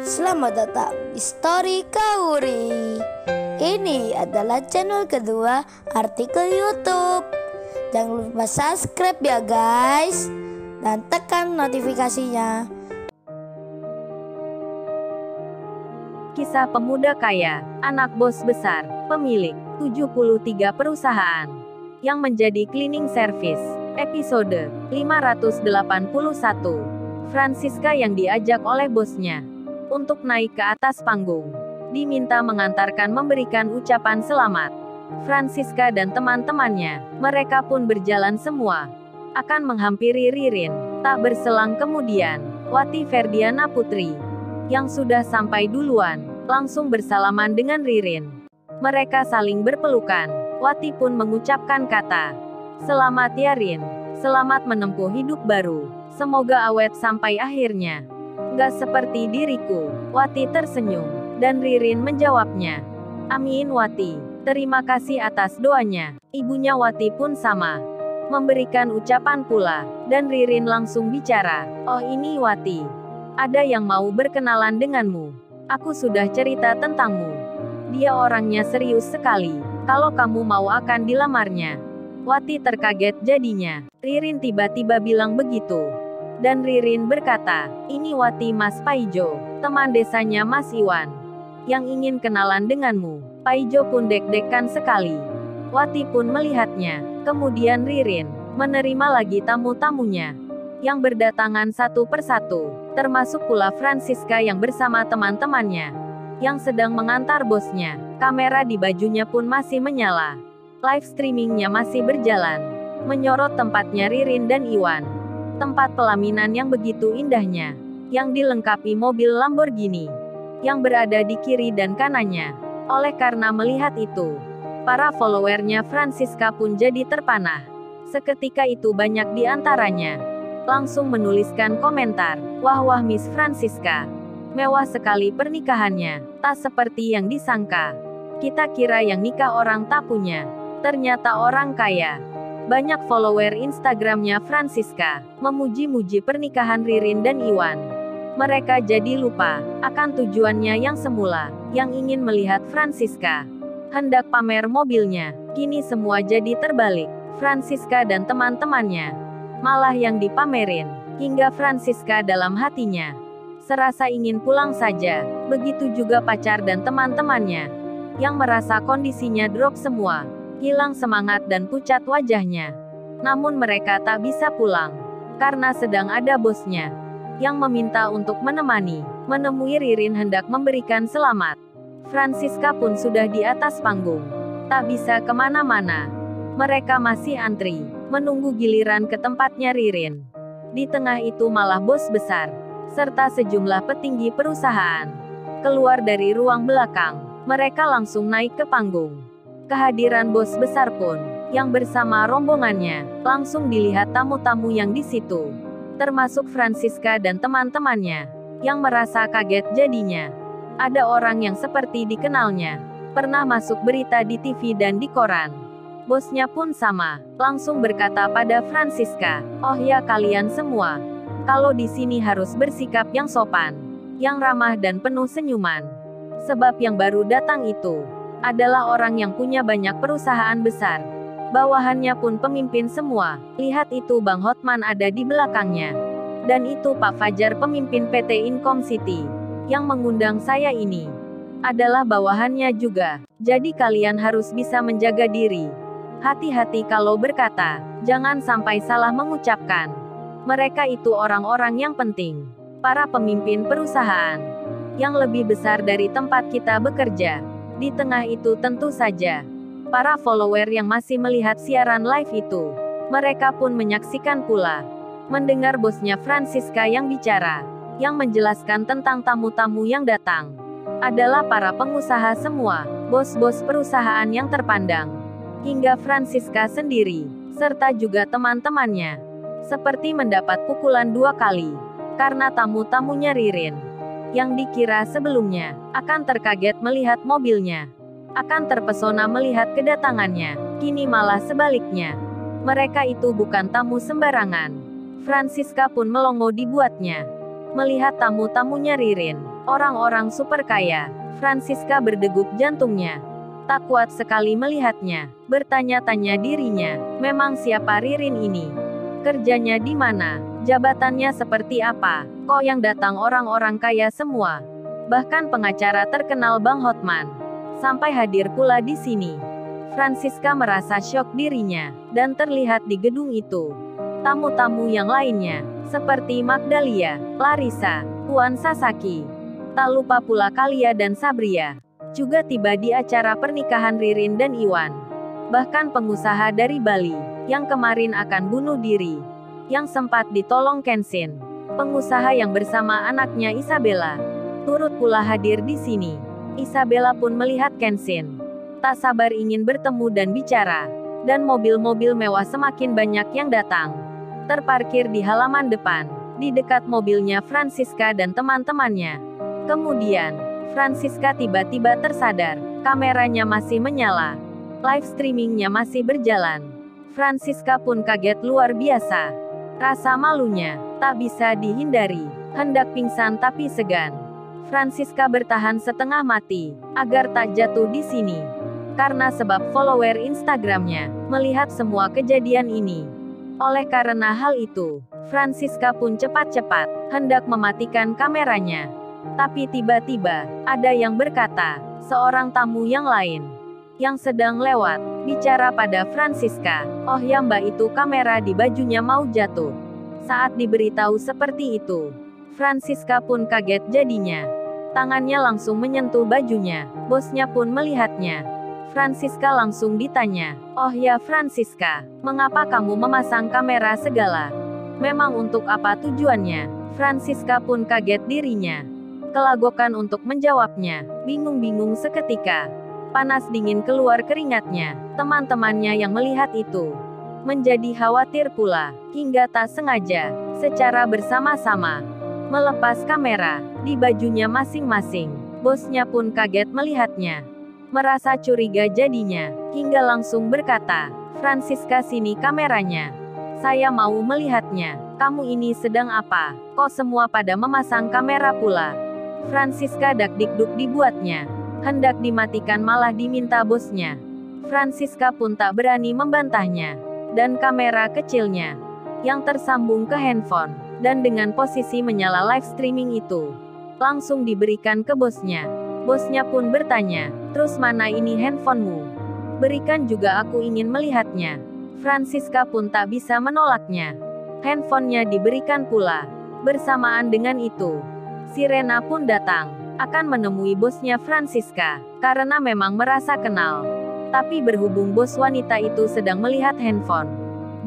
Selamat datang di Story Kauri. Ini adalah channel kedua artikel YouTube. Jangan lupa subscribe ya guys, dan tekan notifikasinya. Kisah pemuda kaya, anak bos besar, pemilik 73 perusahaan, yang menjadi cleaning service. Episode 581. Francisca yang diajak oleh bosnya untuk naik ke atas panggung, diminta mengantarkan memberikan ucapan selamat. Francisca dan teman-temannya, mereka pun berjalan semua, akan menghampiri Ririn. Tak berselang kemudian, Wati Ferdiana Putri, yang sudah sampai duluan, langsung bersalaman dengan Ririn. Mereka saling berpelukan. Wati pun mengucapkan kata, "Selamat ya Rin, selamat menempuh hidup baru. Semoga awet sampai akhirnya." "Gak seperti diriku," Wati tersenyum, dan Ririn menjawabnya, "Amin Wati, terima kasih atas doanya." Ibunya Wati pun sama, memberikan ucapan pula, dan Ririn langsung bicara, "Oh ini Wati, ada yang mau berkenalan denganmu. Aku sudah cerita tentangmu. Dia orangnya serius sekali. Kalau kamu mau akan dilamarnya." Wati terkaget jadinya. Ririn tiba-tiba bilang begitu. Dan Ririn berkata, "Ini Wati Mas Paijo, teman desanya Mas Iwan, yang ingin kenalan denganmu." Paijo pun deg-degan sekali. Wati pun melihatnya. Kemudian Ririn menerima lagi tamu-tamunya, yang berdatangan satu persatu, termasuk pula Francisca yang bersama teman-temannya, yang sedang mengantar bosnya. Kamera di bajunya pun masih menyala. Live streamingnya masih berjalan, menyorot tempatnya Ririn dan Iwan. Tempat pelaminan yang begitu indahnya, yang dilengkapi mobil Lamborghini, yang berada di kiri dan kanannya. Oleh karena melihat itu, para followernya Francisca pun jadi terpanah. Seketika itu banyak di antaranya langsung menuliskan komentar, "Wah Miss Francisca, mewah sekali pernikahannya, tak seperti yang disangka. Kita kira yang nikah orang tak punya, ternyata orang kaya." Banyak follower Instagramnya Francisca memuji-muji pernikahan Ririn dan Iwan. Mereka jadi lupa akan tujuannya yang semula, yang ingin melihat Francisca hendak pamer mobilnya. Kini semua jadi terbalik. Francisca dan teman-temannya malah yang dipamerin, hingga Francisca dalam hatinya serasa ingin pulang saja. Begitu juga pacar dan teman-temannya, yang merasa kondisinya drop semua, hilang semangat dan pucat wajahnya. Namun mereka tak bisa pulang, karena sedang ada bosnya, yang meminta untuk menemui Ririn hendak memberikan selamat. Francisca pun sudah di atas panggung, tak bisa kemana-mana. Mereka masih antri, menunggu giliran ke tempatnya Ririn. Di tengah itu malah bos besar, serta sejumlah petinggi perusahaan, keluar dari ruang belakang. Mereka langsung naik ke panggung. Kehadiran bos besar pun, yang bersama rombongannya, langsung dilihat tamu-tamu yang di situ, termasuk Francisca dan teman-temannya, yang merasa kaget jadinya. Ada orang yang seperti dikenalnya, pernah masuk berita di TV dan di koran. Bosnya pun sama, langsung berkata pada Francisca, "Oh ya kalian semua, kalau di sini harus bersikap yang sopan, yang ramah dan penuh senyuman. Sebab yang baru datang itu adalah orang yang punya banyak perusahaan besar. Bawahannya pun pemimpin semua. Lihat itu Bang Hotman ada di belakangnya. Dan itu Pak Fajar pemimpin PT Income City, yang mengundang saya ini, adalah bawahannya juga. Jadi kalian harus bisa menjaga diri. Hati-hati kalau berkata, jangan sampai salah mengucapkan. Mereka itu orang-orang yang penting, para pemimpin perusahaan, yang lebih besar dari tempat kita bekerja." Di tengah itu tentu saja, para follower yang masih melihat siaran live itu, mereka pun menyaksikan pula, mendengar bosnya Francisca yang bicara, yang menjelaskan tentang tamu-tamu yang datang adalah para pengusaha semua, bos-bos perusahaan yang terpandang, hingga Francisca sendiri, serta juga teman-temannya, seperti mendapat pukulan 2 kali, karena tamu-tamunya Ririn, yang dikira sebelumnya akan terkaget melihat mobilnya, akan terpesona melihat kedatangannya, kini malah sebaliknya. Mereka itu bukan tamu sembarangan. Francisca pun melongo dibuatnya melihat tamu-tamunya Ririn, Orang-orang super kaya. Francisca berdegup jantungnya. Tak kuat sekali melihatnya. Bertanya-tanya dirinya, memang siapa Ririn ini? Kerjanya di mana? Jabatannya seperti apa? Kok yang datang orang-orang kaya semua? Bahkan pengacara terkenal Bang Hotman sampai hadir pula di sini. Francisca merasa syok dirinya, dan terlihat di gedung itu tamu-tamu yang lainnya, seperti Magdalia, Larissa, Puan Sasaki. Tak lupa pula Kalia dan Sabria. Juga tiba di acara pernikahan Ririn dan Iwan. Bahkan pengusaha dari Bali, yang kemarin akan bunuh diri, yang sempat ditolong Kenshin. Pengusaha yang bersama anaknya Isabella, turut pula hadir di sini. Isabella pun melihat Kenshin. Tak sabar ingin bertemu dan bicara. Dan mobil-mobil mewah semakin banyak yang datang. Terparkir di halaman depan, di dekat mobilnya Francisca dan teman-temannya. Kemudian, Francisca tiba-tiba tersadar, kameranya masih menyala. Live streamingnya masih berjalan. Francisca pun kaget luar biasa. Rasa malunya tak bisa dihindari. Hendak pingsan tapi segan. Francisca bertahan setengah mati, agar tak jatuh di sini. Karena sebab follower Instagramnya melihat semua kejadian ini. Oleh karena hal itu, Francisca pun cepat-cepat hendak mematikan kameranya. Tapi tiba-tiba, ada yang berkata, seorang tamu yang lain, yang sedang lewat, bicara pada Francisca, "Oh ya mbak, itu kamera di bajunya mau jatuh." Saat diberitahu seperti itu, Francisca pun kaget jadinya. Tangannya langsung menyentuh bajunya, bosnya pun melihatnya. Francisca langsung ditanya, "Oh ya Francisca, mengapa kamu memasang kamera segala? Memang untuk apa tujuannya?" Francisca pun kaget dirinya. Kelagokan untuk menjawabnya, bingung-bingung seketika. Panas dingin keluar keringatnya. Teman-temannya yang melihat itu menjadi khawatir pula, hingga tak sengaja, secara bersama-sama, melepas kamera di bajunya masing-masing. Bosnya pun kaget melihatnya. Merasa curiga jadinya, hingga langsung berkata, "Francisca, sini kameranya. Saya mau melihatnya. Kamu ini sedang apa? Kok semua pada memasang kamera pula?" Francisca dak-dikduk dibuatnya. Hendak dimatikan malah diminta bosnya. Francisca pun tak berani membantahnya. Dan kamera kecilnya, yang tersambung ke handphone, dan dengan posisi menyala live streaming itu, langsung diberikan ke bosnya. Bosnya pun bertanya, "Terus mana ini handphonemu? Berikan juga, aku ingin melihatnya." Francisca pun tak bisa menolaknya. Handphonenya diberikan pula. Bersamaan dengan itu, Sirena pun datang, akan menemui bosnya Francisca, karena memang merasa kenal. Tapi berhubung bos wanita itu sedang melihat handphone,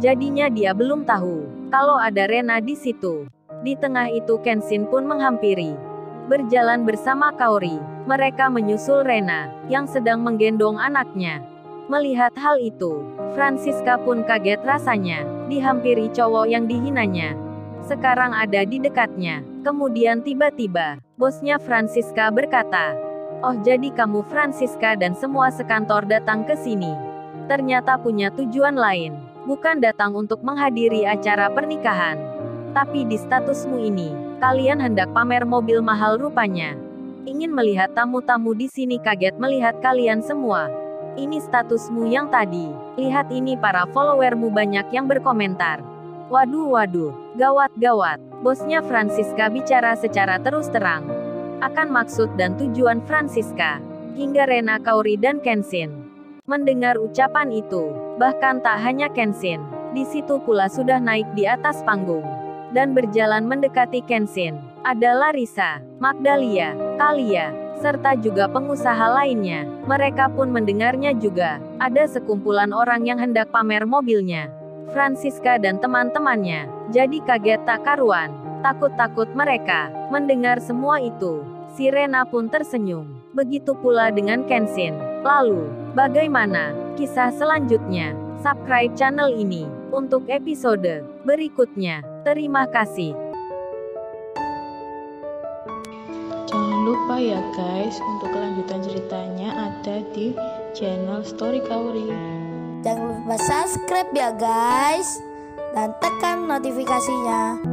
jadinya dia belum tahu kalau ada Rena di situ. Di tengah itu Kenshin pun menghampiri. Berjalan bersama Kaori, mereka menyusul Rena, yang sedang menggendong anaknya. Melihat hal itu, Francisca pun kaget rasanya, dihampiri cowok yang dihinanya. Sekarang ada di dekatnya. Kemudian tiba-tiba, bosnya Francisca berkata, "Oh jadi kamu Francisca dan semua sekantor datang ke sini. Ternyata punya tujuan lain. Bukan datang untuk menghadiri acara pernikahan. Tapi di statusmu ini, kalian hendak pamer mobil mahal rupanya. Ingin melihat tamu-tamu di sini kaget melihat kalian semua. Ini statusmu yang tadi. Lihat ini para followermu banyak yang berkomentar." Waduh, gawat-gawat. Bosnya Francisca bicara secara terus terang. Akan maksud dan tujuan Francisca. Hingga Rena, Kaori dan Kenshin mendengar ucapan itu. Bahkan tak hanya Kenshin, di situ pula sudah naik di atas panggung. Dan berjalan mendekati Kenshin. Ada Larissa, Magdalia, Kalia, serta juga pengusaha lainnya. Mereka pun mendengarnya juga. Ada sekumpulan orang yang hendak pamer mobilnya. Francisca dan teman-temannya jadi kaget tak karuan. Takut-takut mereka mendengar semua itu. Sirena pun tersenyum. Begitu pula dengan Kenshin. Lalu, bagaimana kisah selanjutnya? Subscribe channel ini untuk episode berikutnya. Terima kasih. Jangan lupa ya guys, untuk kelanjutan ceritanya ada di channel Story Kaori. Jangan lupa subscribe ya guys, dan tekan notifikasinya.